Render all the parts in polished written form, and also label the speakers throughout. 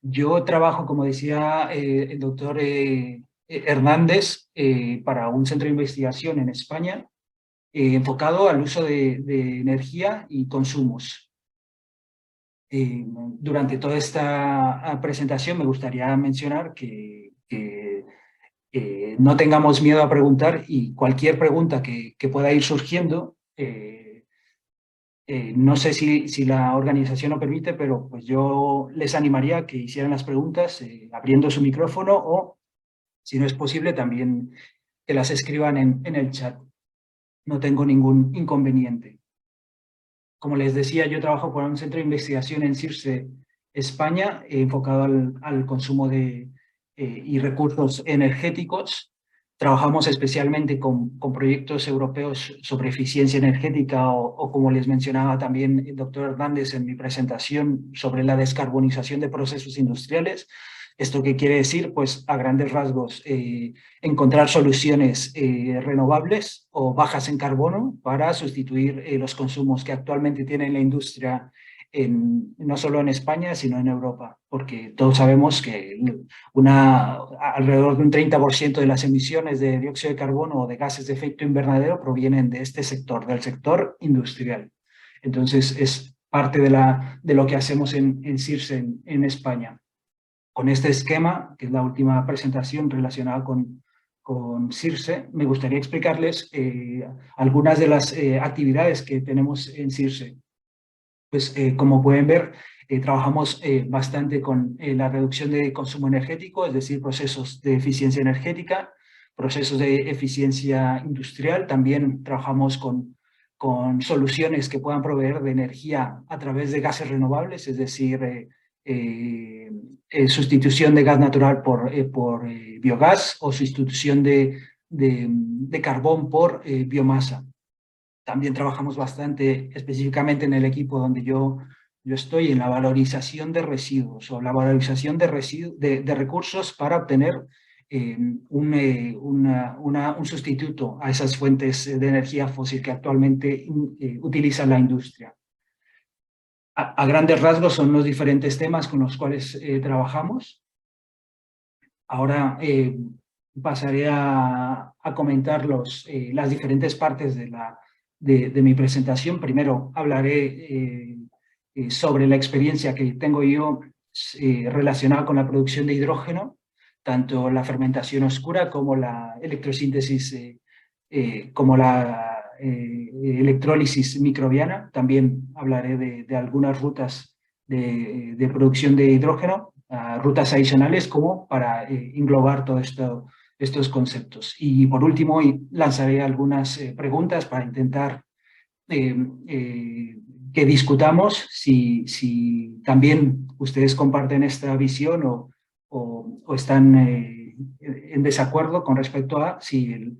Speaker 1: Yo trabajo, como decía el doctor Hernández, para un centro de investigación en España, enfocado al uso de energía y consumos. Durante toda esta presentación me gustaría mencionar que no tengamos miedo a preguntar, y cualquier pregunta que pueda ir surgiendo, no sé si la organización lo permite, pero pues yo les animaría a que hicieran las preguntas abriendo su micrófono, o si no es posible también que las escriban en el chat. No tengo ningún inconveniente. Como les decía, yo trabajo para un centro de investigación en CIRSE, España, enfocado al consumo y recursos energéticos. Trabajamos especialmente con proyectos europeos sobre eficiencia energética o, como les mencionaba también el doctor Hernández en mi presentación, sobre la descarbonización de procesos industriales. ¿Esto qué quiere decir? Pues a grandes rasgos, encontrar soluciones renovables o bajas en carbono para sustituir los consumos que actualmente tiene la industria, no solo en España, sino en Europa, porque todos sabemos que alrededor de un 30% de las emisiones de dióxido de carbono o de gases de efecto invernadero provienen de este sector, del sector industrial. Entonces, es parte de lo que hacemos en CIRSE en España. Con este esquema, que es la última presentación relacionada con CIRSE, me gustaría explicarles algunas de las actividades que tenemos en CIRSE. Pues como pueden ver, trabajamos bastante con la reducción de consumo energético, es decir, procesos de eficiencia energética, procesos de eficiencia industrial. También trabajamos con soluciones que puedan proveer de energía a través de gases renovables, es decir, sustitución de gas natural por biogás, o sustitución de carbón por biomasa. También trabajamos bastante específicamente en el equipo donde yo estoy, en la valorización de residuos, o la valorización de recursos para obtener un sustituto a esas fuentes de energía fósil que actualmente utiliza la industria. A grandes rasgos son los diferentes temas con los cuales trabajamos. Ahora pasaré a comentar las diferentes partes de mi presentación. Primero hablaré sobre la experiencia que tengo yo relacionada con la producción de hidrógeno, tanto la fermentación oscura como la electrosíntesis, como la electrólisis microbiana. También hablaré de algunas rutas de producción de hidrógeno, rutas adicionales, como para englobar todos estos conceptos. Y por último, lanzaré algunas preguntas para intentar eh, eh, que discutamos si también ustedes comparten esta visión o están en desacuerdo con respecto a si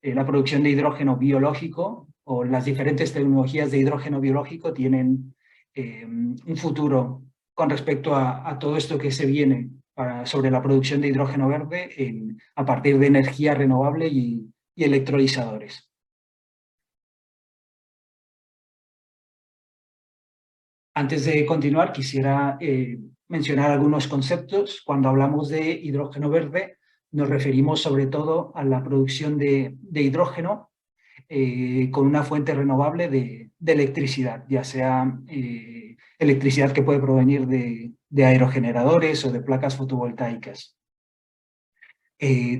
Speaker 1: la producción de hidrógeno biológico o las diferentes tecnologías de hidrógeno biológico tienen un futuro con respecto a todo esto que se viene sobre la producción de hidrógeno verde a partir de energía renovable y electrolizadores. Antes de continuar, quisiera mencionar algunos conceptos. Cuando hablamos de hidrógeno verde, nos referimos sobre todo a la producción de hidrógeno con una fuente renovable de electricidad, ya sea electricidad que puede provenir de aerogeneradores o de placas fotovoltaicas.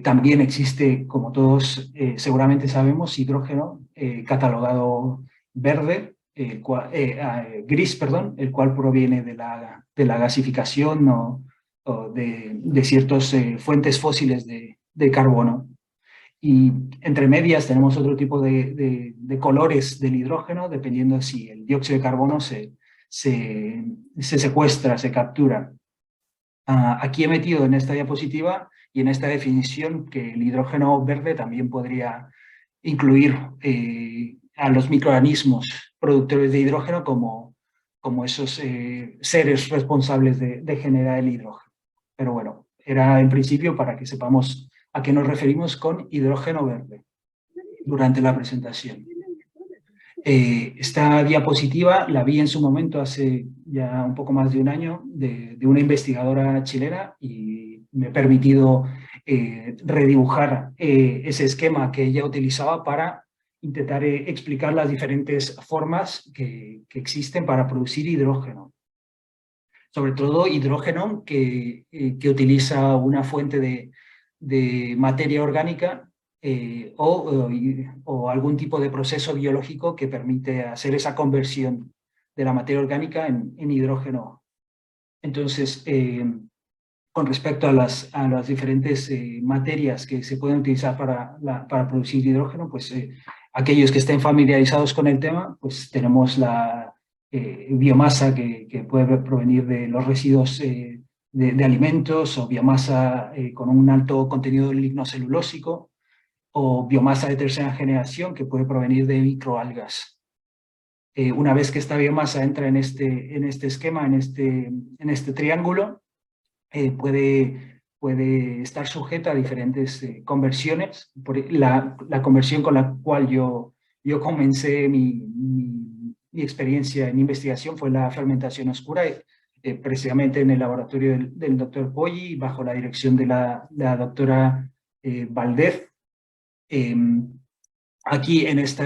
Speaker 1: También existe, como todos seguramente sabemos, hidrógeno catalogado verde, gris, perdón, el cual proviene de la gasificación o de ciertas fuentes fósiles de carbono. Y entre medias tenemos otro tipo de colores del hidrógeno, dependiendo si el dióxido de carbono se secuestra, se captura. Aquí he metido en esta diapositiva y en esta definición que el hidrógeno verde también podría incluir a los microorganismos productores de hidrógeno como esos seres responsables de generar el hidrógeno. Pero bueno, era en principio para que sepamos a qué nos referimos con hidrógeno verde durante la presentación. Esta diapositiva la vi en su momento hace ya un poco más de un año de una investigadora chilena y me he permitido redibujar ese esquema que ella utilizaba para intentar explicar las diferentes formas que existen para producir hidrógeno. Sobre todo hidrógeno que utiliza una fuente de materia orgánica o algún tipo de proceso biológico que permite hacer esa conversión de la materia orgánica en hidrógeno. Entonces, con respecto a las diferentes materias que se pueden utilizar para producir hidrógeno, pues aquellos que estén familiarizados con el tema, pues tenemos la biomasa que puede provenir de los residuos de alimentos o biomasa con un alto contenido lignocelulósico o biomasa de tercera generación que puede provenir de microalgas. Una vez que esta biomasa entra en este esquema, en este triángulo, puede estar sujeta a diferentes conversiones. La conversión con la cual yo comencé mi experiencia en investigación fue la fermentación oscura, precisamente en el laboratorio del doctor Poggi, bajo la dirección de la doctora Valdez. Aquí en este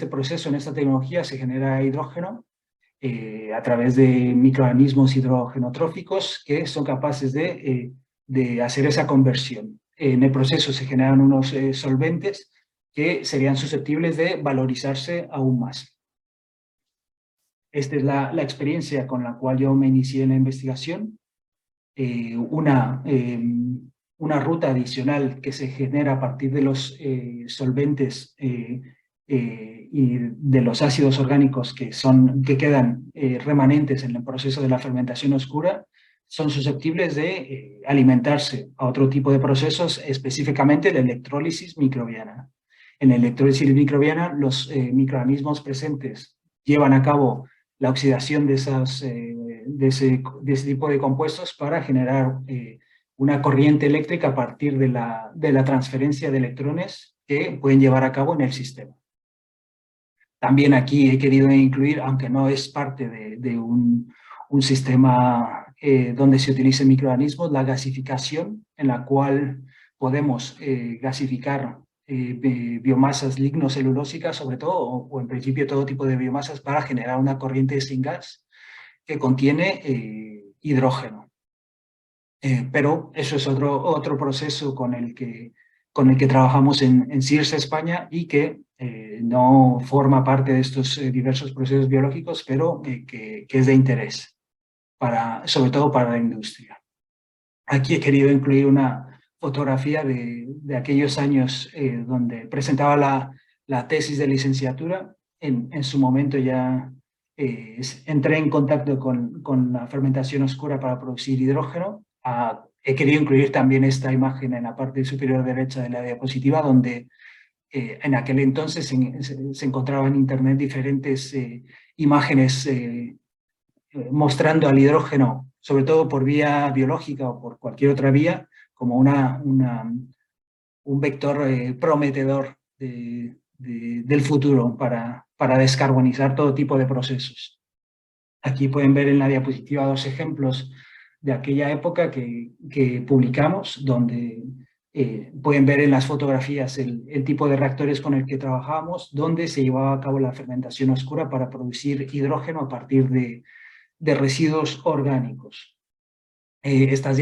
Speaker 1: proceso, en esta tecnología, se genera hidrógeno a través de microorganismos hidrogenotróficos que son capaces de hacer esa conversión. En el proceso se generan unos solventes que serían susceptibles de valorizarse aún más. Esta es la experiencia con la cual yo me inicié en la investigación. Una ruta adicional que se genera a partir de los solventes y de los ácidos orgánicos que quedan remanentes en el proceso de la fermentación oscura, son susceptibles de alimentarse a otro tipo de procesos, específicamente la electrólisis microbiana. En la electrólisis microbiana, los microorganismos presentes llevan a cabo la oxidación de ese tipo de compuestos para generar una corriente eléctrica a partir de la transferencia de electrones que pueden llevar a cabo en el sistema. También aquí he querido incluir, aunque no es parte de un sistema donde se utilicen microorganismos, la gasificación, en la cual podemos gasificar biomasas lignocelulósicas, sobre todo, o en principio todo tipo de biomasas, para generar una corriente sin gas que contiene hidrógeno. Pero eso es otro proceso con el que trabajamos en CIRSA España y que no forma parte de estos diversos procesos biológicos, pero que es de interés, sobre todo para la industria. Aquí he querido incluir una fotografía de aquellos años donde presentaba la tesis de licenciatura. En su momento ya entré en contacto con la fermentación oscura para producir hidrógeno. He querido incluir también esta imagen en la parte superior derecha de la diapositiva, donde en aquel entonces se encontraban en internet diferentes imágenes mostrando al hidrógeno, sobre todo por vía biológica o por cualquier otra vía, como un vector prometedor del futuro para descarbonizar todo tipo de procesos. Aquí pueden ver en la diapositiva dos ejemplos de aquella época que publicamos, donde pueden ver en las fotografías el tipo de reactores con el que trabajamos, donde se llevaba a cabo la fermentación oscura para producir hidrógeno a partir de residuos orgánicos. Estas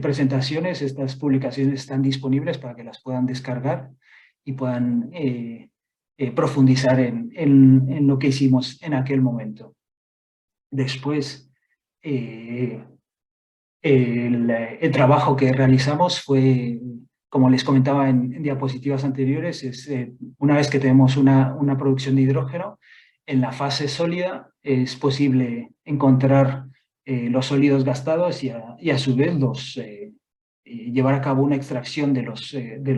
Speaker 1: presentaciones, estas publicaciones están disponibles para que las puedan descargar y puedan profundizar en lo que hicimos en aquel momento. Después, el trabajo que realizamos fue, como les comentaba en diapositivas anteriores, una vez que tenemos una producción de hidrógeno, en la fase sólida es posible encontrar los sólidos gastados y a su vez llevar a cabo una extracción de los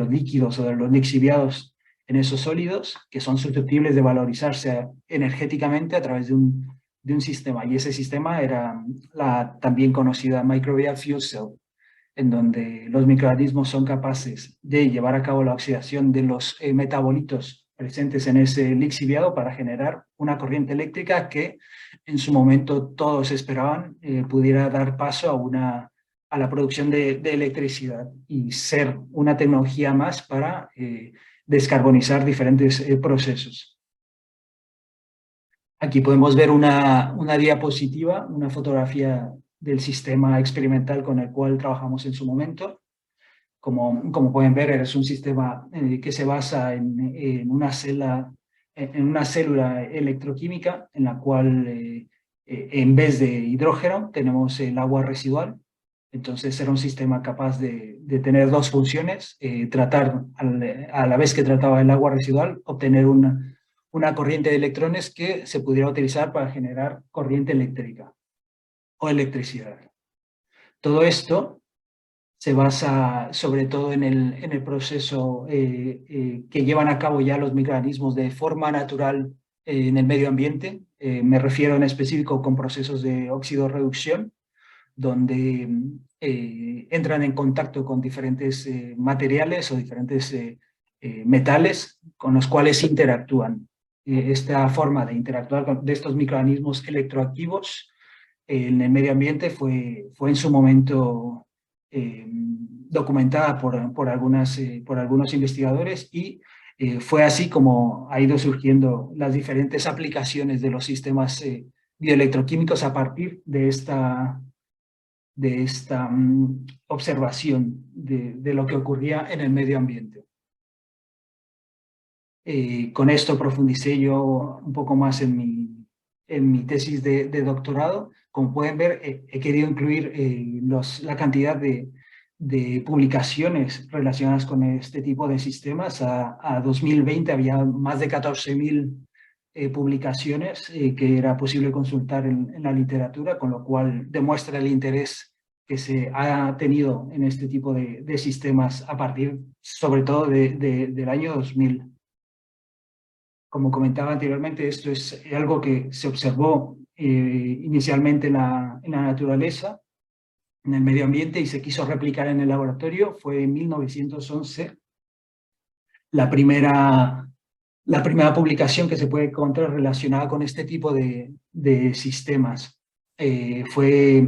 Speaker 1: líquidos o de los lixiviados en esos sólidos, que son susceptibles de valorizarse energéticamente a través de un sistema. Y ese sistema era la también conocida Microbial Fuel Cell, en donde los microorganismos son capaces de llevar a cabo la oxidación de los metabolitos presentes en ese lixiviado para generar una corriente eléctrica que en su momento todos esperaban pudiera dar paso a la producción de electricidad y ser una tecnología más para descarbonizar diferentes procesos. Aquí podemos ver una diapositiva, una fotografía del sistema experimental con el cual trabajamos en su momento. Como pueden ver, es un sistema que se basa en una célula electroquímica en la cual en vez de hidrógeno tenemos el agua residual. Entonces era un sistema capaz de tener dos funciones, tratar a la vez que trataba el agua residual, obtener una corriente de electrones que se pudiera utilizar para generar corriente eléctrica o electricidad. Todo esto se basa sobre todo en el proceso que llevan a cabo ya los microorganismos de forma natural en el medio ambiente. Me refiero en específico con procesos de oxidorreducción, donde entran en contacto con diferentes materiales o diferentes metales con los cuales interactúan. Esta forma de interactuar de estos microorganismos electroactivos en el medio ambiente fue en su momento documentada por algunos investigadores y fue así como ha ido surgiendo las diferentes aplicaciones de los sistemas bioelectroquímicos a partir de esta observación de lo que ocurría en el medio ambiente. Con esto profundicé yo un poco más en mi tesis de doctorado. Como pueden ver, he querido incluir la cantidad de publicaciones relacionadas con este tipo de sistemas. A 2020 había más de 14.000 publicaciones que era posible consultar en la literatura, con lo cual demuestra el interés que se ha tenido en este tipo de sistemas a partir, sobre todo, del año 2000. Como comentaba anteriormente, esto es algo que se observó inicialmente en la naturaleza, en el medio ambiente, y se quiso replicar en el laboratorio. Fue en 1911 la primera publicación que se puede encontrar relacionada con este tipo de sistemas. Fue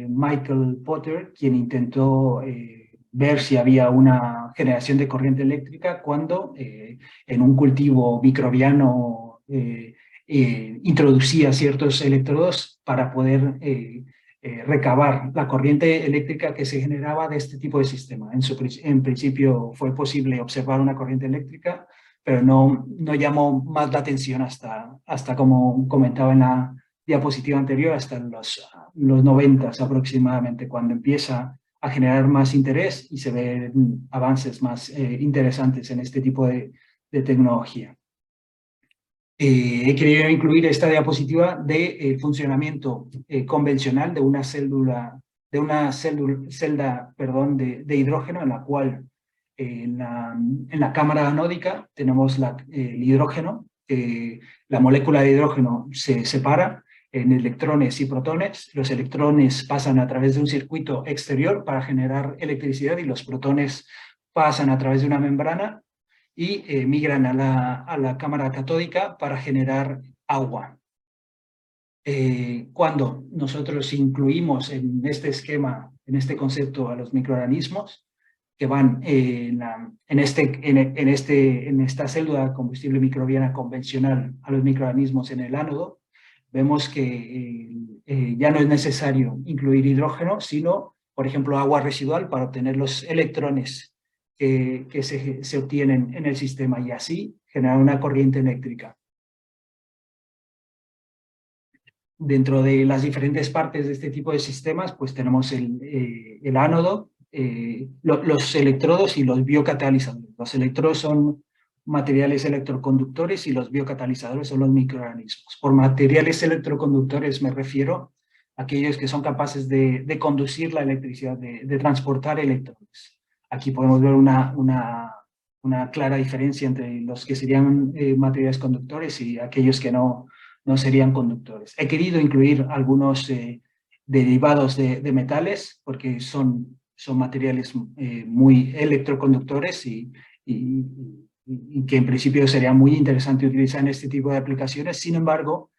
Speaker 1: Michael Potter quien intentó ver si había una generación de corriente eléctrica cuando en un cultivo microbiano introducía ciertos electrodos para poder recabar la corriente eléctrica que se generaba de este tipo de sistema. En principio fue posible observar una corriente eléctrica, pero no llamó más la atención hasta como comentaba en la diapositiva anterior, hasta los 90 aproximadamente, cuando empieza a generar más interés y se ven avances más interesantes en este tipo de tecnología. He querido incluir esta diapositiva de funcionamiento convencional de una celda de hidrógeno, en la cual en la cámara anódica tenemos el hidrógeno. La molécula de hidrógeno se separa en electrones y protones. Los electrones pasan a través de un circuito exterior para generar electricidad y los protones pasan a través de una membrana y migran a la cámara catódica para generar agua. Cuando nosotros incluimos en este esquema, en este concepto, a los microorganismos que van en esta célula de combustible microbiana convencional, a los microorganismos en el ánodo, vemos que ya no es necesario incluir hidrógeno, sino, por ejemplo, agua residual para obtener los electrones que se obtienen en el sistema y así generar una corriente eléctrica. Dentro de las diferentes partes de este tipo de sistemas, pues tenemos el ánodo, los electrodos y los biocatalizadores. Los electrodos son materiales electroconductores y los biocatalizadores son los microorganismos. Por materiales electroconductores me refiero a aquellos que son capaces de conducir la electricidad, de transportar electrones. Aquí podemos ver una clara diferencia entre los que serían materiales conductores y aquellos que no serían conductores. He querido incluir algunos derivados de metales porque son materiales muy electroconductores y y que en principio sería muy interesante utilizar en este tipo de aplicaciones. Sin embargo,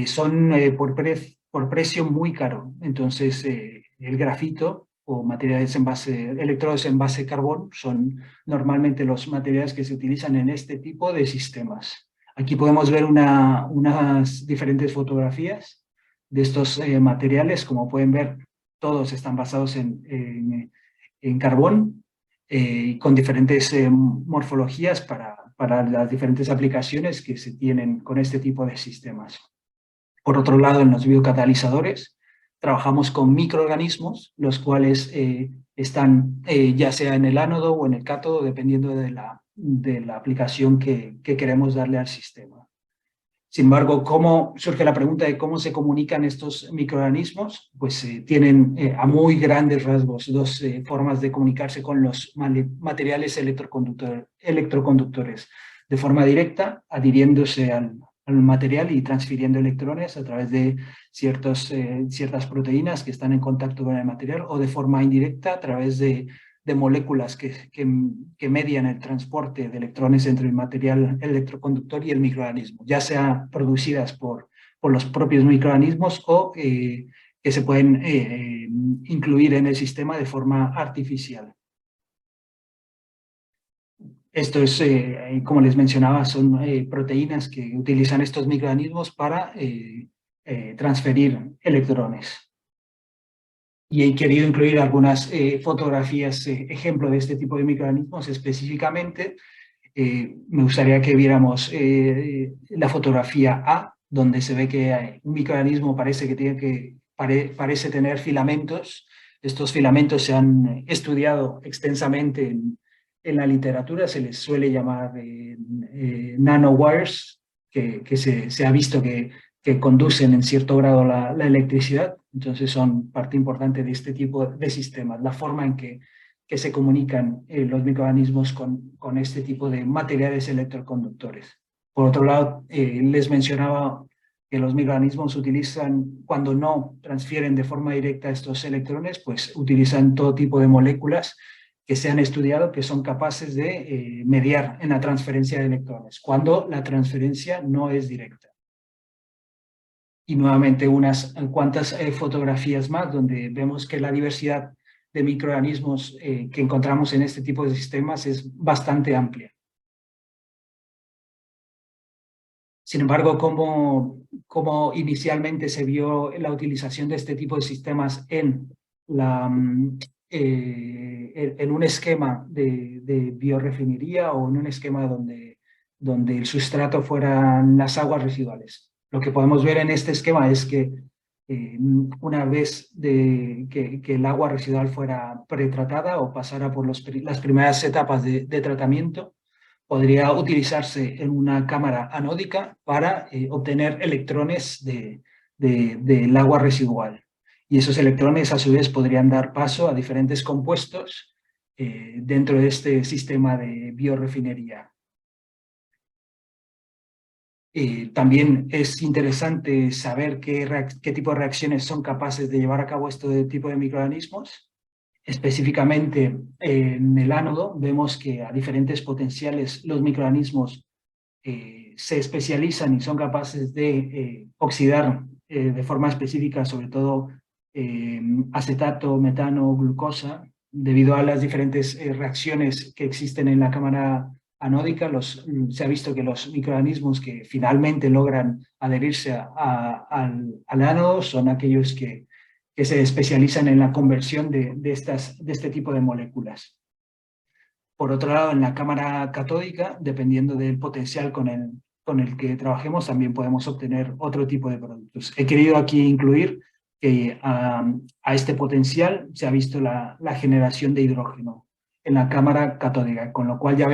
Speaker 1: son por precio muy caro. Entonces, el grafito o materiales en base, electrodos en base carbón son normalmente los materiales que se utilizan en este tipo de sistemas. Aquí podemos ver unas diferentes fotografías de estos materiales. Como pueden ver, todos están basados en carbón, con diferentes morfologías para las diferentes aplicaciones que se tienen con este tipo de sistemas. Por otro lado, en los biocatalizadores trabajamos con microorganismos, los cuales están ya sea en el ánodo o en el cátodo, dependiendo de la aplicación que queremos darle al sistema. Sin embargo, ¿cómo surge la pregunta de cómo se comunican estos microorganismos? Pues tienen a muy grandes rasgos dos formas de comunicarse con los materiales electroconductores. De forma directa, adhiriéndose al material y transfiriendo electrones a través de ciertas proteínas que están en contacto con el material, o de forma indirecta a través de moléculas que median el transporte de electrones entre el material electroconductor y el microorganismo, ya sea producidas por los propios microorganismos o que se pueden incluir en el sistema de forma artificial. Esto es, como les mencionaba, son proteínas que utilizan estos microorganismos para transferir electrones. Y he querido incluir algunas fotografías, ejemplo de este tipo de microorganismos. Específicamente, me gustaría que viéramos la fotografía A, donde se ve que un microorganismo parece tener filamentos. Estos filamentos se han estudiado extensamente en la literatura, se les suele llamar nanowires, que se ha visto que conducen en cierto grado la electricidad. Entonces son parte importante de este tipo de sistemas, la forma en que se comunican los microorganismos con este tipo de materiales electroconductores. Por otro lado, les mencionaba que los microorganismos utilizan, cuando no transfieren de forma directa estos electrones, pues utilizan todo tipo de moléculas que se han estudiado que son capaces de mediar en la transferencia de electrones, cuando la transferencia no es directa. Y nuevamente unas cuantas fotografías más donde vemos que la diversidad de microorganismos que encontramos en este tipo de sistemas es bastante amplia. Sin embargo, como inicialmente se vio la utilización de este tipo de sistemas en un esquema de biorefinería o en un esquema donde el sustrato fueran las aguas residuales. Lo que podemos ver en este esquema es que una vez que el agua residual fuera pretratada o pasara por las primeras etapas de tratamiento, podría utilizarse en una cámara anódica para obtener electrones del agua residual. Y esos electrones a su vez podrían dar paso a diferentes compuestos dentro de este sistema de biorefinería. También es interesante saber qué tipo de reacciones son capaces de llevar a cabo este tipo de microorganismos. Específicamente en el ánodo vemos que a diferentes potenciales los microorganismos se especializan y son capaces de oxidar de forma específica, sobre todo acetato, metano, glucosa, debido a las diferentes reacciones que existen en la cámara anódica. Se ha visto que los microorganismos que finalmente logran adherirse al ánodo son aquellos que se especializan en la conversión de este tipo de moléculas. Por otro lado, en la cámara catódica, dependiendo del potencial con el que trabajemos, también podemos obtener otro tipo de productos. He querido aquí incluir que a este potencial se ha visto la generación de hidrógeno en la cámara catódica, con lo cual ya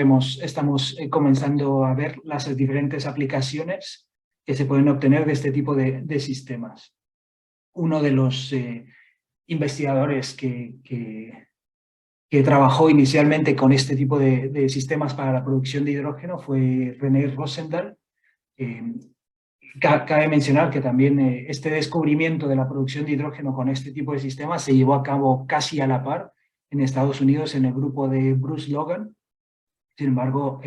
Speaker 1: estamos comenzando a ver las diferentes aplicaciones que se pueden obtener de este tipo de sistemas. Uno de los investigadores que trabajó inicialmente con este tipo de sistemas para la producción de hidrógeno fue René Rosendahl. Cabe mencionar que también este descubrimiento de la producción de hidrógeno con este tipo de sistemas se llevó a cabo casi a la par en Estados Unidos en el grupo de Bruce Logan. Sin embargo,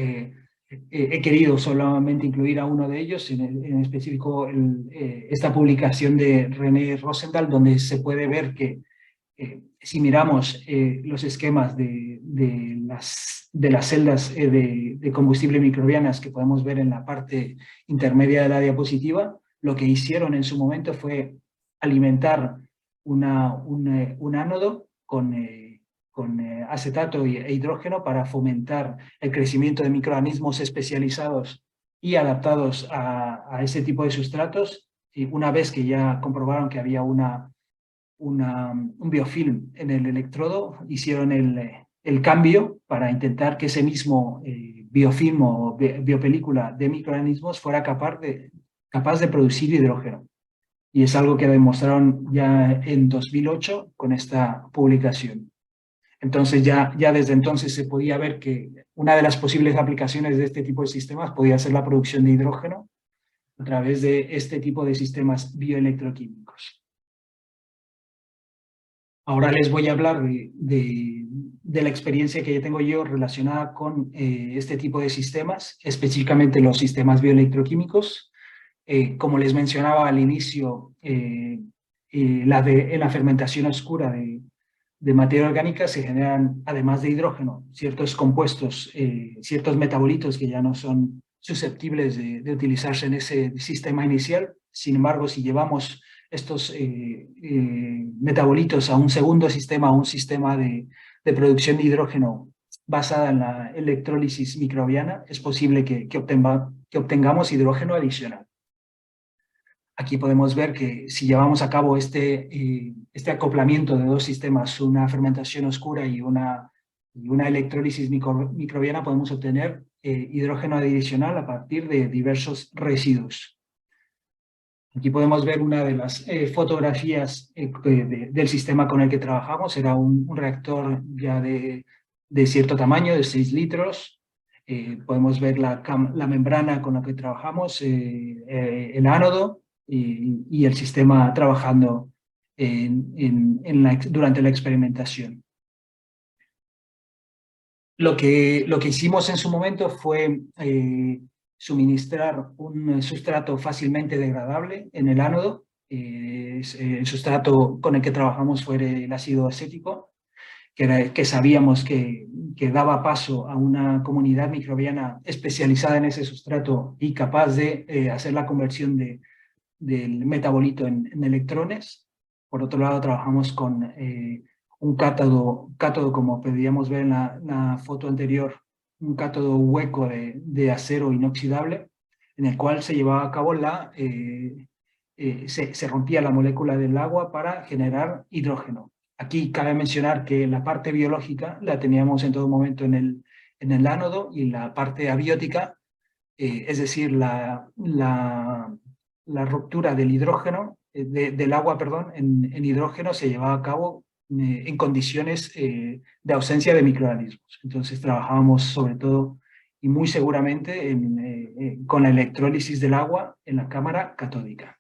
Speaker 1: he querido solamente incluir a uno de ellos, en específico esta publicación de René Rosendahl, donde se puede ver que si miramos los esquemas de las celdas de combustible microbianas que podemos ver en la parte intermedia de la diapositiva, lo que hicieron en su momento fue alimentar un ánodo con acetato e hidrógeno para fomentar el crecimiento de microorganismos especializados y adaptados a ese tipo de sustratos. Y una vez que ya comprobaron que había un biofilm en el electrodo, hicieron el cambio para intentar que ese mismo biofilm o biopelícula de microorganismos fuera capaz de producir hidrógeno. Y es algo que demostraron ya en 2008 con esta publicación. Entonces ya desde entonces se podía ver que una de las posibles aplicaciones de este tipo de sistemas podía ser la producción de hidrógeno a través de este tipo de sistemas bioelectroquímicos. Ahora les voy a hablar de la experiencia que tengo yo relacionada con este tipo de sistemas, específicamente los sistemas bioelectroquímicos. Como les mencionaba al inicio, en la fermentación oscura de materia orgánica se generan, además de hidrógeno, ciertos compuestos, ciertos metabolitos que ya no son susceptibles de utilizarse en ese sistema inicial. Sin embargo, si llevamos estos metabolitos a un segundo sistema, a un sistema de producción de hidrógeno basada en la electrólisis microbiana, es posible que obtengamos hidrógeno adicional. Aquí podemos ver que si llevamos a cabo este acoplamiento de dos sistemas, una fermentación oscura y una electrólisis microbiana, podemos obtener hidrógeno adicional a partir de diversos residuos. Aquí podemos ver una de las fotografías del sistema con el que trabajamos. Era un reactor ya de cierto tamaño, de 6 litros. Podemos ver la membrana con la que trabajamos, el ánodo y el sistema trabajando durante la experimentación. Lo que hicimos en su momento fue suministrar un sustrato fácilmente degradable en el ánodo. El sustrato con el que trabajamos fue el ácido acético, que sabíamos que daba paso a una comunidad microbiana especializada en ese sustrato y capaz de hacer la conversión del metabolito en electrones. Por otro lado, trabajamos con un cátodo, como podíamos ver en la foto anterior, un cátodo hueco de acero inoxidable, en el cual se llevaba a cabo se rompía la molécula del agua para generar hidrógeno. Aquí cabe mencionar que la parte biológica la teníamos en todo momento en el ánodo, y la parte abiótica, es decir, la ruptura del hidrógeno, del agua, perdón, en hidrógeno, se llevaba a cabo en condiciones de ausencia de microorganismos. Entonces trabajábamos sobre todo y muy seguramente con la electrólisis del agua en la cámara catódica.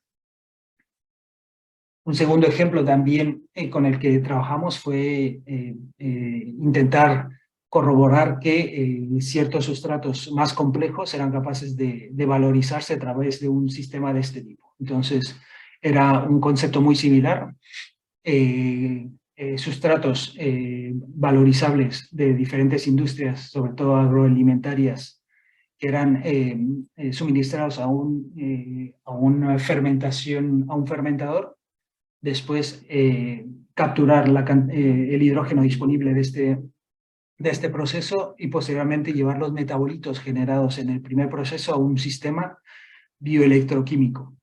Speaker 1: Un segundo ejemplo también con el que trabajamos fue intentar corroborar que ciertos sustratos más complejos eran capaces de valorizarse a través de un sistema de este tipo. Entonces, era un concepto muy similar. Sustratos valorizables de diferentes industrias, sobre todo agroalimentarias, que eran suministrados a una fermentación, a un fermentador. Después capturar el hidrógeno disponible de este proceso y posteriormente llevar los metabolitos generados en el primer proceso a un sistema bioelectroquímico.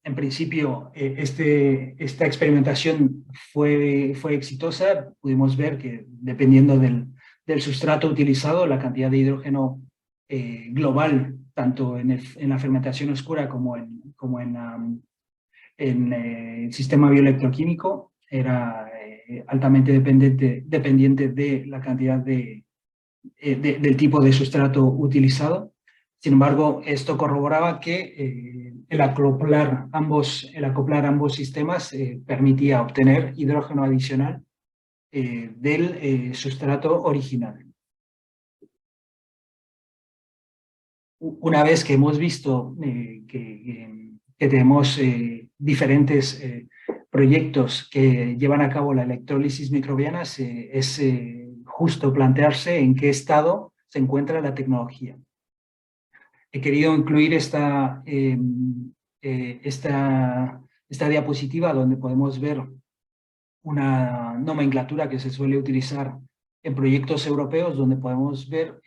Speaker 1: En principio, esta experimentación fue exitosa. Pudimos ver que dependiendo del sustrato utilizado, la cantidad de hidrógeno global, tanto en la fermentación oscura como en el sistema bioelectroquímico, era altamente dependiente de la cantidad del tipo de sustrato utilizado. Sin embargo, esto corroboraba que el acoplar ambos sistemas permitía obtener hidrógeno adicional del sustrato original. una vez que hemos visto que tenemos diferentes proyectos que llevan a cabo la electrólisis microbiana, es justo plantearse en qué estado se encuentra la tecnología. He querido incluir esta diapositiva donde podemos ver una nomenclatura que se suele utilizar en proyectos europeos, donde podemos ver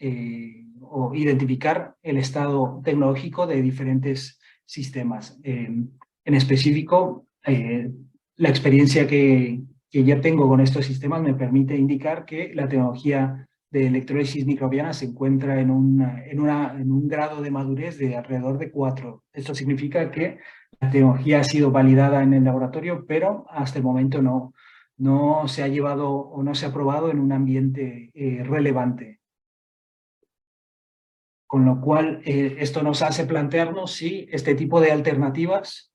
Speaker 1: o identificar el estado tecnológico de diferentes sistemas. En específico, la experiencia que ya tengo con estos sistemas me permite indicar que la tecnología de electrólisis microbiana se encuentra en un grado de madurez de alrededor de 4. Esto significa que la tecnología ha sido validada en el laboratorio, pero hasta el momento no se ha llevado o no se ha probado en un ambiente relevante. Con lo cual, esto nos hace plantearnos si este tipo de alternativas,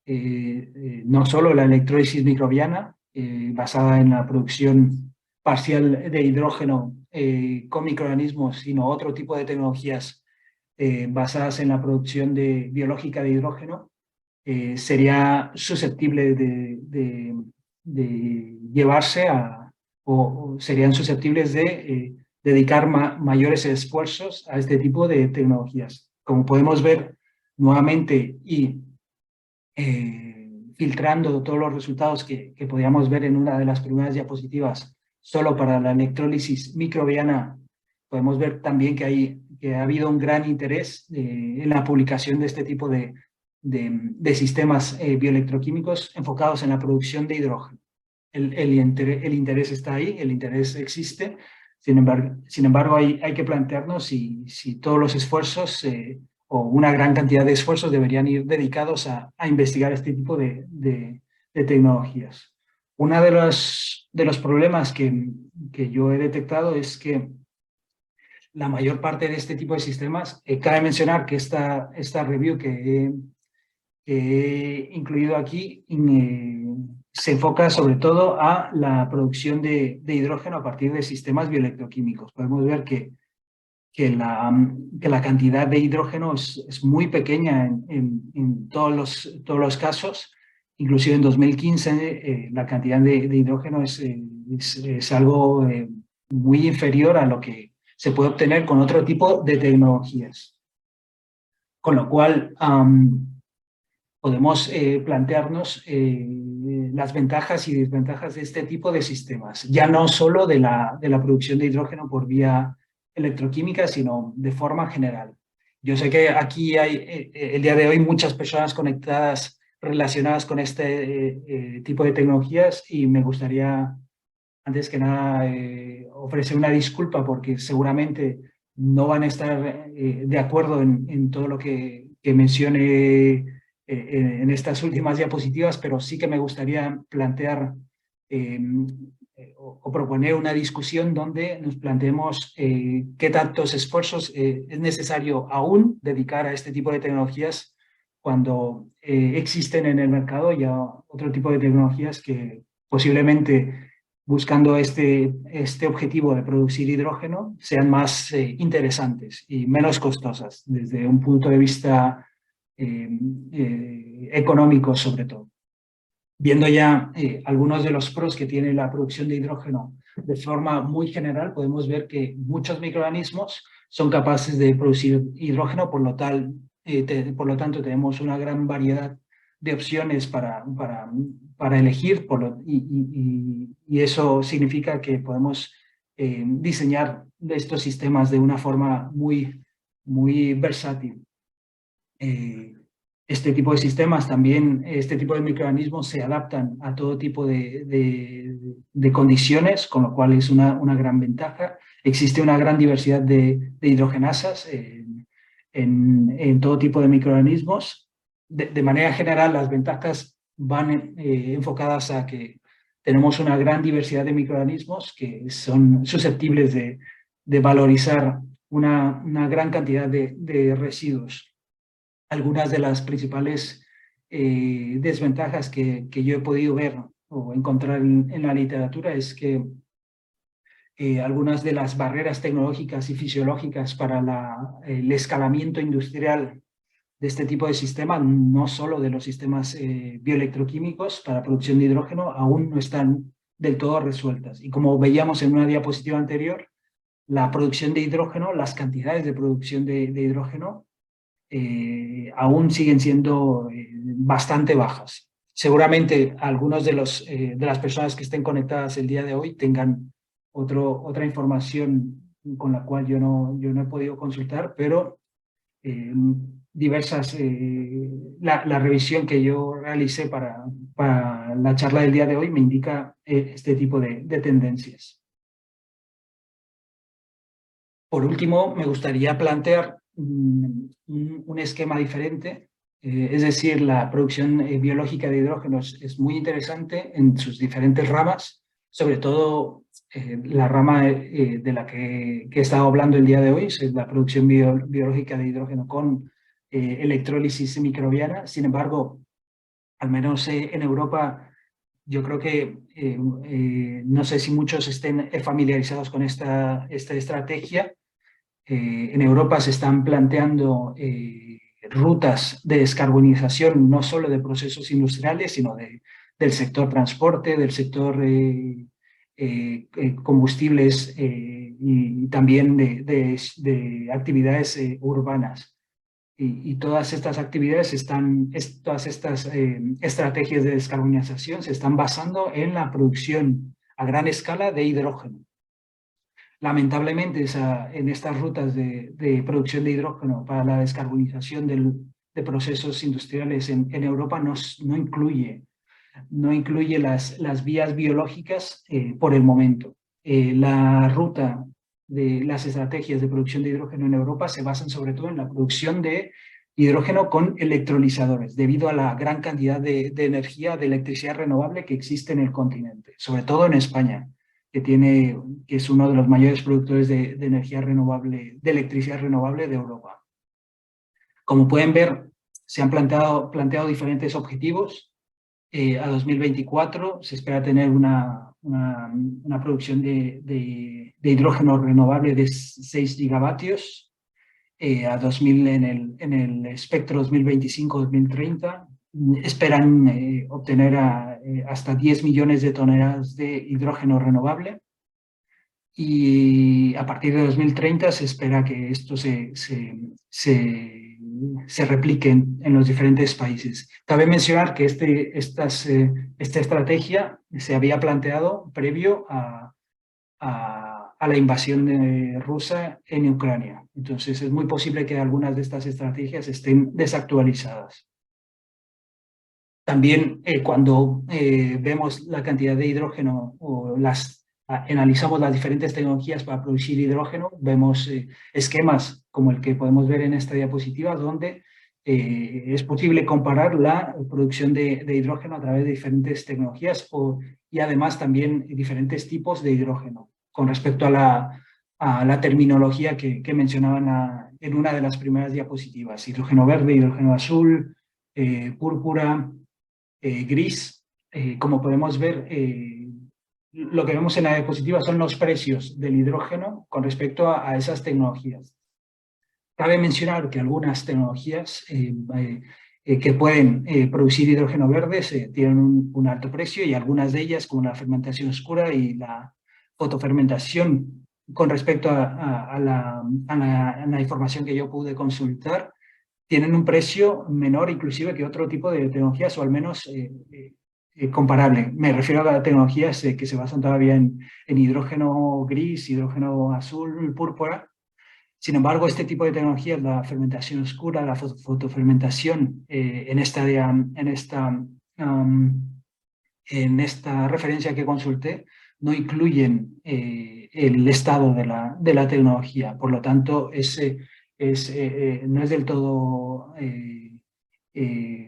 Speaker 1: no solo la electrólisis microbiana, basada en la producción parcial de hidrógeno con microorganismos, sino otro tipo de tecnologías basadas en la producción biológica de hidrógeno, sería susceptible de llevarse o serían susceptibles de dedicar mayores esfuerzos a este tipo de tecnologías. Como podemos ver nuevamente y filtrando todos los resultados que podíamos ver en una de las primeras diapositivas, solo para la electrólisis microbiana, podemos ver también que ha habido un gran interés en la publicación de este tipo de sistemas bioelectroquímicos enfocados en la producción de hidrógeno. El interés está ahí, el interés existe. Sin embargo hay que plantearnos si todos los esfuerzos o una gran cantidad de esfuerzos deberían ir dedicados a investigar este tipo de tecnologías. Uno de los problemas que yo he detectado es que la mayor parte de este tipo de sistemas, cabe mencionar que esta review que he incluido aquí se enfoca sobre todo a la producción de hidrógeno a partir de sistemas bioelectroquímicos. Podemos ver que la cantidad de hidrógeno es muy pequeña en todos los casos. Inclusive en 2015 la cantidad de hidrógeno es algo muy inferior a lo que se puede obtener con otro tipo de tecnologías. Con lo cual podemos plantearnos las ventajas y desventajas de este tipo de sistemas, ya no solo de la producción de hidrógeno por vía electroquímica, sino de forma general. Yo sé que aquí hay el día de hoy muchas personas conectadas relacionadas con este tipo de tecnologías y me gustaría, antes que nada, ofrecer una disculpa porque seguramente no van a estar de acuerdo en todo lo que mencione en estas últimas diapositivas, pero sí que me gustaría plantear o proponer una discusión donde nos planteemos qué tantos esfuerzos es necesario aún dedicar a este tipo de tecnologías cuando existen en el mercado ya otro tipo de tecnologías que posiblemente buscando este objetivo de producir hidrógeno sean más interesantes y menos costosas desde un punto de vista económico sobre todo. Viendo ya algunos de los pros que tiene la producción de hidrógeno de forma muy general, podemos ver que muchos microorganismos son capaces de producir hidrógeno, por lo tanto tenemos una gran variedad de opciones para elegir y eso significa que podemos diseñar estos sistemas de una forma muy versátil. Este tipo de sistemas también, este tipo de microorganismos se adaptan a todo tipo de condiciones, con lo cual es una gran ventaja. Existe una gran diversidad de hidrogenasas en todo tipo de microorganismos. De manera general, las ventajas van enfocadas a que tenemos una gran diversidad de microorganismos que son susceptibles de valorizar una gran cantidad de residuos. Algunas de las principales desventajas que yo he podido ver o encontrar en la literatura es que algunas de las barreras tecnológicas y fisiológicas para el escalamiento industrial de este tipo de sistemas, no solo de los sistemas bioelectroquímicos para producción de hidrógeno, aún no están del todo resueltas. Y como veíamos en una diapositiva anterior, la producción de hidrógeno, las cantidades de producción de hidrógeno aún siguen siendo bastante bajas. Seguramente algunos de las personas que estén conectadas el día de hoy tengan otra información con la cual yo no he podido consultar, pero la revisión que yo realicé para la charla del día de hoy me indica este tipo de tendencias. Por último, me gustaría plantear un esquema diferente, es decir, la producción biológica de hidrógenos es muy interesante en sus diferentes ramas, sobre todo la rama de la que he estado hablando el día de hoy, es la producción biológica de hidrógeno con electrólisis microbiana. Sin embargo, al menos en Europa, yo creo que no sé si muchos estén familiarizados con esta estrategia. En Europa se están planteando rutas de descarbonización no solo de procesos industriales, sino del sector transporte, del sector combustibles y también de actividades urbanas. Y todas estas actividades todas estas estrategias de descarbonización se están basando en la producción a gran escala de hidrógeno. Lamentablemente, en estas rutas de producción de hidrógeno para la descarbonización de procesos industriales en Europa no incluye las vías biológicas por el momento. La ruta de las estrategias de producción de hidrógeno en Europa se basan sobre todo en la producción de hidrógeno con electrolizadores, debido a la gran cantidad de energía, de electricidad renovable que existe en el continente, sobre todo en España, que es uno de los mayores productores de energía renovable, de electricidad renovable de Europa. Como pueden ver, se han planteado diferentes objetivos. A 2024 se espera tener una producción de hidrógeno renovable de 6 gigavatios. A 2000 en el espectro 2025-2030 esperan obtener hasta 10 millones de toneladas de hidrógeno renovable, y a partir de 2030 se espera que esto se replique en los diferentes países. Cabe mencionar que esta estrategia se había planteado previo a la invasión rusa en Ucrania. Entonces es muy posible que algunas de estas estrategias estén desactualizadas. También cuando vemos la cantidad de hidrógeno o analizamos las diferentes tecnologías para producir hidrógeno, vemos esquemas como el que podemos ver en esta diapositiva, donde es posible comparar la producción de hidrógeno a través de diferentes tecnologías y además también diferentes tipos de hidrógeno. Con respecto a la terminología que mencionaban en una de las primeras diapositivas: hidrógeno verde, hidrógeno azul, púrpura, gris. Como podemos ver, lo que vemos en la diapositiva son los precios del hidrógeno con respecto a esas tecnologías. Cabe mencionar que algunas tecnologías que pueden producir hidrógeno verde tienen un alto precio, y algunas de ellas, como la fermentación oscura y la fotofermentación, con respecto a la información que yo pude consultar, tienen un precio menor inclusive que otro tipo de tecnologías, o al menos comparable. Me refiero a tecnologías que se basan todavía en hidrógeno gris, hidrógeno azul, púrpura. Sin embargo, este tipo de tecnologías, la fermentación oscura, la fotofermentación, en esta referencia que consulté, no incluyen el estado de la tecnología. Por lo tanto, no es del todo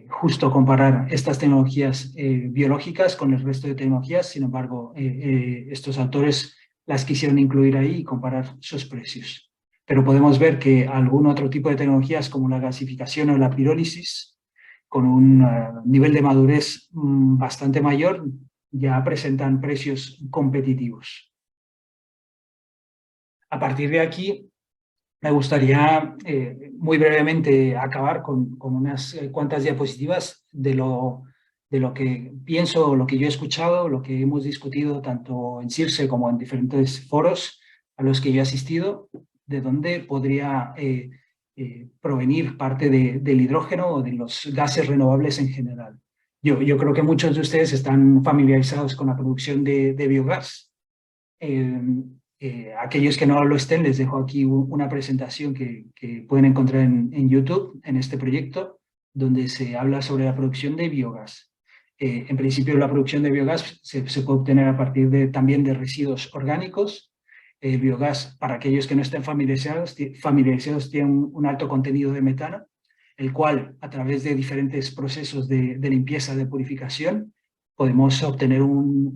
Speaker 1: justo comparar estas tecnologías biológicas con el resto de tecnologías. Sin embargo, estos autores las quisieron incluir ahí y comparar sus precios. Pero podemos ver que algún otro tipo de tecnologías, como la gasificación o la pirólisis, con un nivel de madurez bastante mayor, ya presentan precios competitivos. A partir de aquí, me gustaría muy brevemente acabar con unas cuantas diapositivas de lo que pienso, lo que yo he escuchado, lo que hemos discutido tanto en CIRSE como en diferentes foros a los que yo he asistido, de dónde podría provenir parte del hidrógeno o de los gases renovables en general. Yo creo que muchos de ustedes están familiarizados con la producción de biogás. Aquellos que no lo estén, les dejo aquí una presentación que pueden encontrar en YouTube, en este proyecto, donde se habla sobre la producción de biogás. En principio, la producción de biogás se puede obtener a partir también de residuos orgánicos. El biogás, para aquellos que no estén familiarizados tiene un alto contenido de metano, el cual, a través de diferentes procesos de limpieza, de purificación, podemos obtener un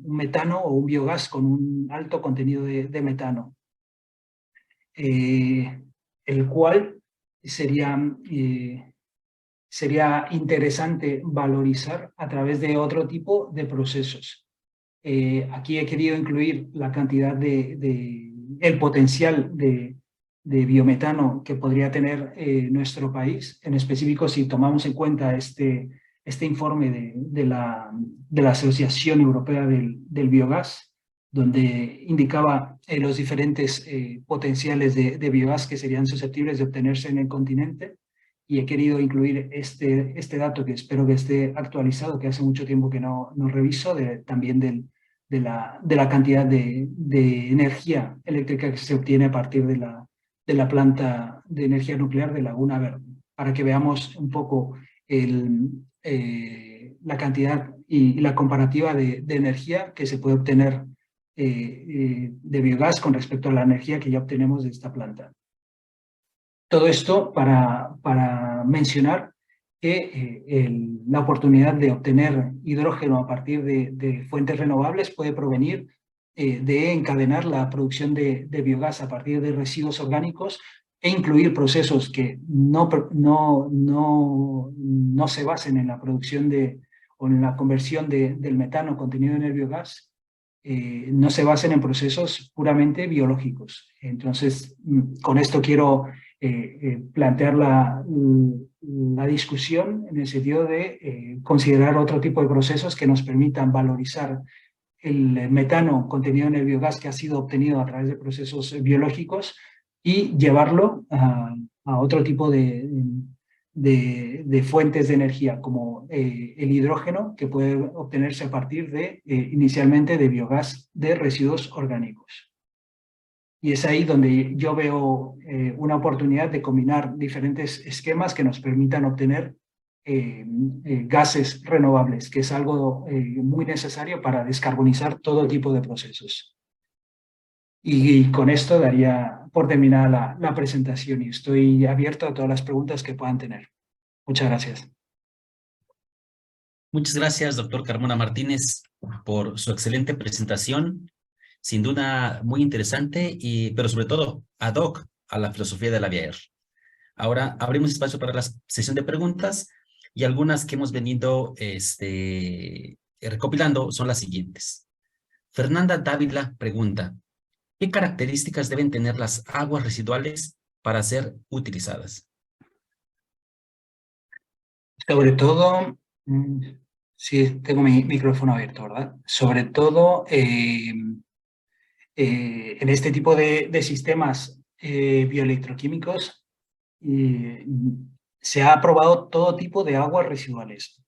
Speaker 1: metano o un biogás con un alto contenido de metano, el cual sería interesante valorizar a través de otro tipo de procesos. Aquí he querido incluir la cantidad el potencial de biometano que podría tener nuestro país, en específico si tomamos en cuenta este informe de la Asociación Europea del Biogás, donde indicaba los diferentes potenciales de biogás que serían susceptibles de obtenerse en el continente, y he querido incluir este dato que espero que esté actualizado, que hace mucho tiempo que no reviso, también de la cantidad de energía eléctrica que se obtiene a partir de la planta de energía nuclear de Laguna Verde, para que veamos un poco la cantidad y la comparativa de energía que se puede obtener de biogás con respecto a la energía que ya obtenemos de esta planta. Todo esto para mencionar que la oportunidad de obtener hidrógeno a partir de fuentes renovables puede provenir de encadenar la producción de biogás a partir de residuos orgánicos e incluir procesos que no se basen en la producción o en la conversión del metano contenido en el biogás, no se basen en procesos puramente biológicos. Entonces, con esto quiero plantear la discusión en el sentido de considerar otro tipo de procesos que nos permitan valorizar el metano contenido en el biogás que ha sido obtenido a través de procesos biológicos y llevarlo a otro tipo de fuentes de energía, como el hidrógeno, que puede obtenerse a partir inicialmente de biogás de residuos orgánicos. Y es ahí donde yo veo una oportunidad de combinar diferentes esquemas que nos permitan obtener gases renovables, que es algo muy necesario para descarbonizar todo tipo de procesos. Y con esto daría por terminada la presentación y estoy abierto a todas las preguntas que puedan tener. Muchas gracias.
Speaker 2: Muchas gracias, doctor Carmona Martínez, por su excelente presentación. Sin duda muy interesante, pero sobre todo ad hoc a la filosofía de la VIAR. Ahora abrimos espacio para la sesión de preguntas y algunas que hemos venido recopilando son las siguientes. Fernanda Dávila pregunta, ¿qué características deben tener las aguas residuales para ser utilizadas?
Speaker 1: Sobre todo, sí, tengo mi micrófono abierto, ¿verdad? Sobre todo en este tipo de sistemas bioelectroquímicos se ha probado todo tipo de aguas residuales.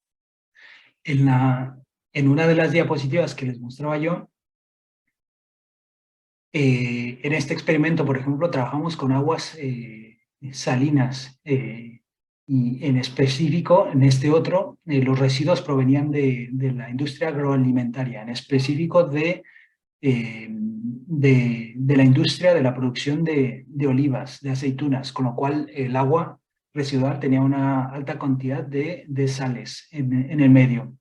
Speaker 1: En una de las diapositivas que les mostraba yo, en este experimento, por ejemplo, trabajamos con aguas salinas y en específico, en este otro, los residuos provenían de la industria agroalimentaria, en específico de la industria de la producción de olivas, de aceitunas, con lo cual el agua residual tenía una alta cantidad de sales en el medio.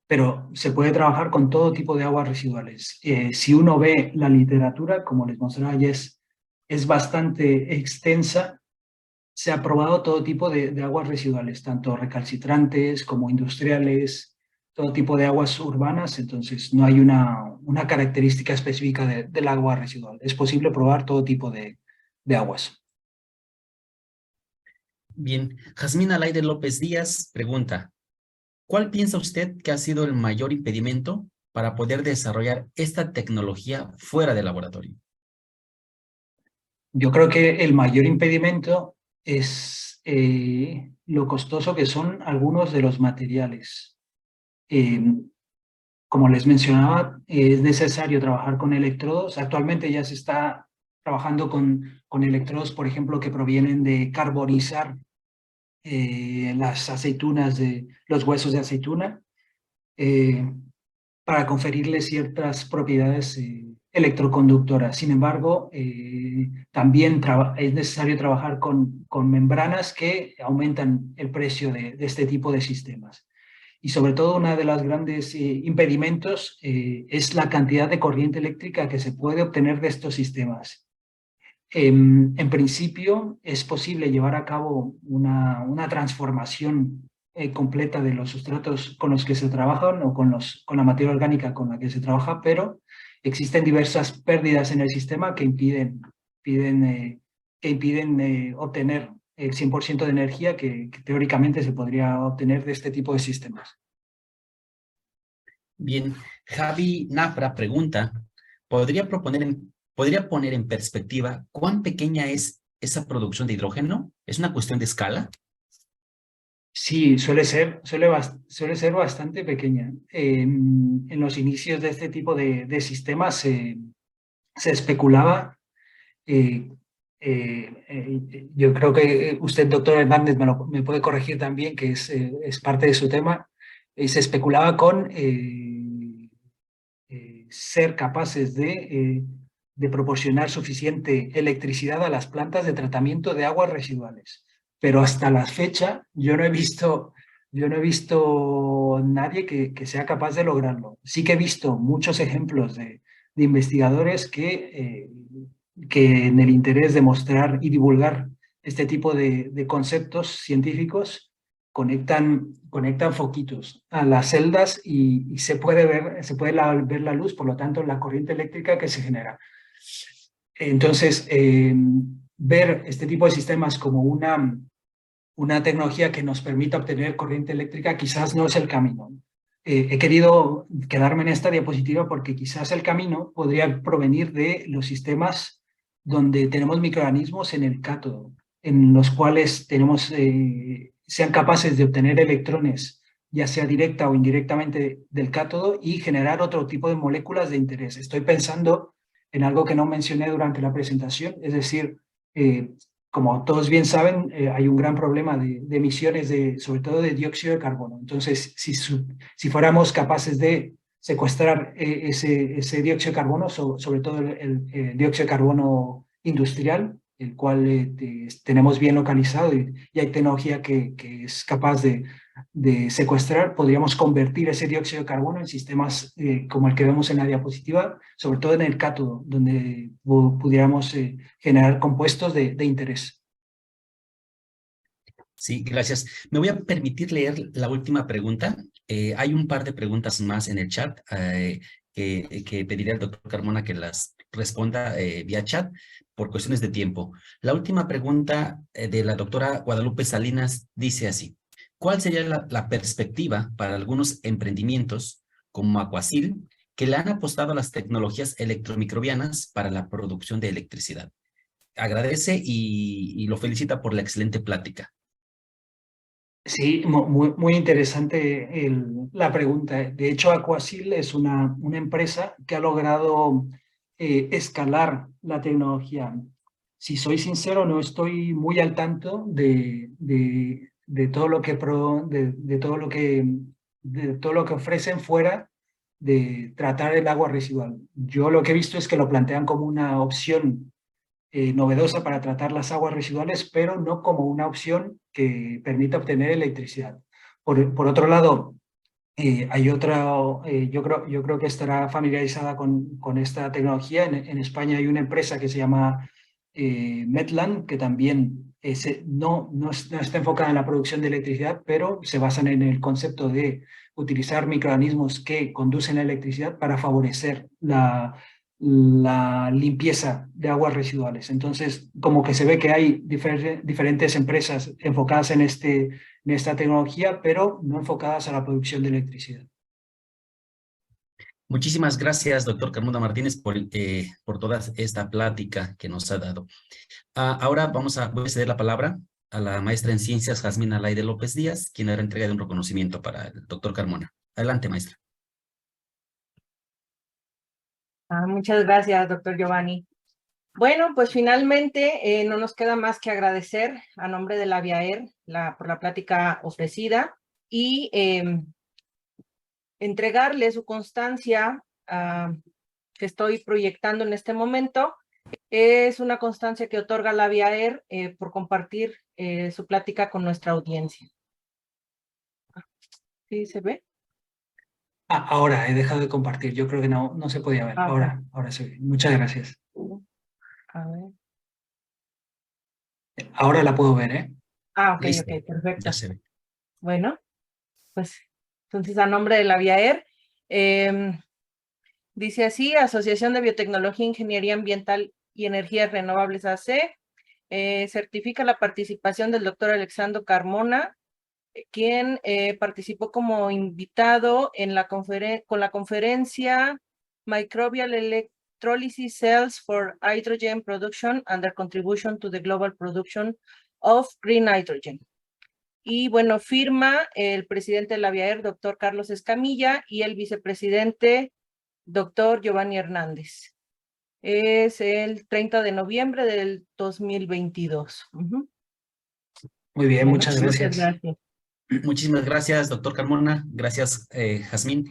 Speaker 1: Pero se puede trabajar con todo tipo de aguas residuales. Si uno ve la literatura, como les mostraba ya, es bastante extensa. Se ha probado todo tipo de aguas residuales, tanto recalcitrantes como industriales, todo tipo de aguas urbanas, entonces no hay una característica específica del agua residual. Es posible probar todo tipo de aguas.
Speaker 2: Bien, Jazmín Alaide López Díaz pregunta, ¿cuál piensa usted que ha sido el mayor impedimento para poder desarrollar esta tecnología fuera del laboratorio?
Speaker 1: Yo creo que el mayor impedimento es lo costoso que son algunos de los materiales. Eh, Como les mencionaba, es necesario trabajar con electrodos. Actualmente ya se está trabajando con electrodos, por ejemplo, que provienen de carbonizar las aceitunas, los huesos de aceituna, eh, para conferirle ciertas propiedades electroconductoras. Sin embargo, también es necesario trabajar con membranas que aumentan el precio de este tipo de sistemas. Y sobre todo, uno de los grandes impedimentos es la cantidad de corriente eléctrica que se puede obtener de estos sistemas. En principio, es posible llevar a cabo una transformación completa de los sustratos con los que se trabajan o con la materia orgánica con la que se trabaja, pero existen diversas pérdidas en el sistema que impiden obtener el 100% de energía que teóricamente se podría obtener de este tipo de sistemas.
Speaker 2: Bien, Javi Nafra pregunta, ¿podría poner en perspectiva cuán pequeña es esa producción de hidrógeno? ¿Es una cuestión de escala?
Speaker 1: Sí, suele ser bastante pequeña. En los inicios de este tipo de sistemas se especulaba, eh, yo creo que usted, doctor Hernández, me puede corregir también, que es parte de su tema, se especulaba con ser capaces de proporcionar suficiente electricidad a las plantas de tratamiento de aguas residuales. Pero hasta la fecha yo no he visto nadie que sea capaz de lograrlo. Sí que he visto muchos ejemplos de investigadores que en el interés de mostrar y divulgar este tipo de conceptos científicos conectan foquitos a las celdas y se puede ver la luz, por lo tanto, la corriente eléctrica que se genera. Entonces, ver este tipo de sistemas como una tecnología que nos permita obtener corriente eléctrica quizás no es el camino. He querido quedarme en esta diapositiva porque quizás el camino podría provenir de los sistemas donde tenemos microorganismos en el cátodo, en los cuales sean capaces de obtener electrones, ya sea directa o indirectamente del cátodo, y generar otro tipo de moléculas de interés. Estoy pensando en algo que no mencioné durante la presentación, es decir, como todos bien saben, hay un gran problema de emisiones, sobre todo de dióxido de carbono. Entonces, si fuéramos capaces de secuestrar ese dióxido de carbono, sobre todo el dióxido de carbono industrial, el cual tenemos bien localizado y hay tecnología que es capaz de secuestrar, podríamos convertir ese dióxido de carbono en sistemas como el que vemos en la diapositiva, sobre todo en el cátodo, donde pudiéramos generar compuestos de interés.
Speaker 2: Sí, gracias. Me voy a permitir leer la última pregunta. Hay un par de preguntas más en el chat que pediré al doctor Carmona que las responda vía chat por cuestiones de tiempo. La última pregunta de la doctora Guadalupe Salinas dice así: ¿cuál sería la perspectiva para algunos emprendimientos como Aquasil que le han apostado a las tecnologías electromicrobianas para la producción de electricidad? Agradece y lo felicita por la excelente plática.
Speaker 1: Sí, muy interesante la pregunta. De hecho, Aquasil es una empresa que ha logrado escalar la tecnología. Si soy sincero, no estoy muy al tanto de todo lo que de todo lo que ofrecen fuera de tratar el agua residual. Yo lo que he visto es que lo plantean como una opción novedosa para tratar las aguas residuales, pero no como una opción que permita obtener electricidad. Por otro lado, hay otra, yo creo que estará familiarizada con esta tecnología. En España hay una empresa que se llama Metland, que también no está enfocada en la producción de electricidad, pero se basan en el concepto de utilizar microorganismos que conducen la electricidad para favorecer la limpieza de aguas residuales. Entonces, como que se ve que hay diferentes empresas enfocadas en esta tecnología, pero no enfocadas a la producción de electricidad.
Speaker 2: Muchísimas gracias, doctor Carmona Martínez, por toda esta plática que nos ha dado. Ahora voy a ceder la palabra a la maestra en ciencias Jazmín Alaide López Díaz, quien hará entrega de un reconocimiento para el doctor Carmona. Adelante, maestra.
Speaker 3: Muchas gracias, doctor Giovanni. Bueno, pues finalmente no nos queda más que agradecer a nombre de la VIAER por la plática ofrecida y entregarle su constancia que estoy proyectando en este momento. Es una constancia que otorga la VIAER por compartir su plática con nuestra audiencia. ¿Sí se ve?
Speaker 1: Ahora he dejado de compartir. Yo creo que no se podía ver. Ahora se ve. Muchas gracias.
Speaker 3: A ver.
Speaker 1: Ahora la puedo ver, ¿eh?
Speaker 3: Ok,
Speaker 2: Listo.
Speaker 3: ok, perfecto.
Speaker 2: Ya se ve.
Speaker 3: Bueno, pues entonces a nombre de la VIAER, dice así: Asociación de Biotecnología, Ingeniería Ambiental y Energías Renovables AC, certifica la participación del doctor Alexandro Carmona, quien participó como invitado en con la conferencia Microbial Electrolysis Cells for Hydrogen Production and their Contribution to the Global Production of Green Hydrogen. Y bueno, firma el presidente de la VIAER, doctor Carlos Escamilla, y el vicepresidente, doctor Giovanni Hernández. Es el 30 de noviembre del 2022.
Speaker 1: Muy bien,
Speaker 3: Bueno,
Speaker 1: muchas gracias.
Speaker 3: Muchas gracias.
Speaker 2: Muchísimas gracias, doctor Carmona. Gracias, Jazmín.